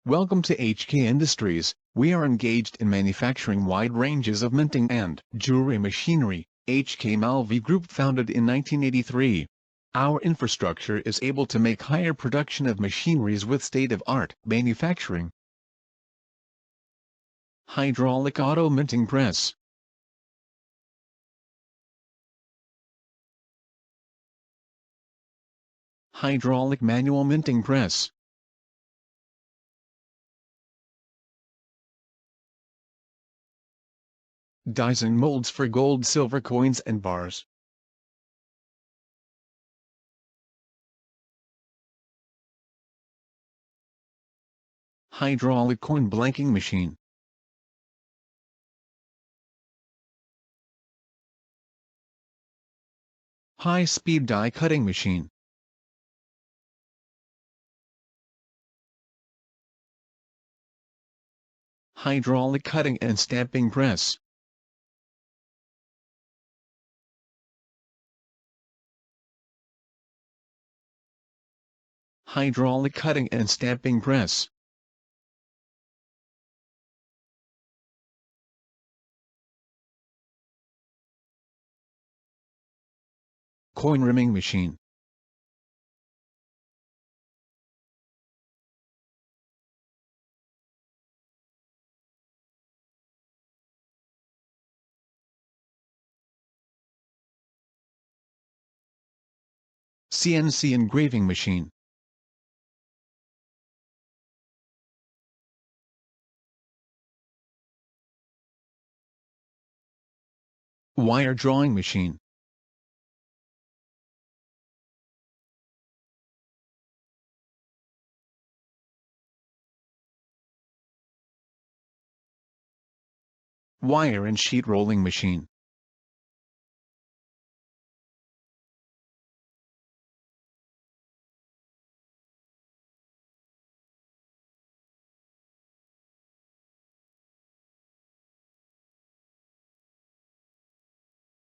Welcome to HK Industries. We are engaged in manufacturing wide ranges of minting and jewelry machinery. HK Malvi Group founded in 1983. Our infrastructure is able to make higher production of machineries with state-of-art manufacturing. Hydraulic auto minting press. Hydraulic manual minting press. Dies and molds for gold, silver coins and bars. Hydraulic coin blanking machine. High-speed die cutting machine. Hydraulic cutting and stamping press. Hydraulic cutting and stamping press. Coin rimming machine. CNC engraving machine. Wire drawing machine. Wire and sheet rolling machine.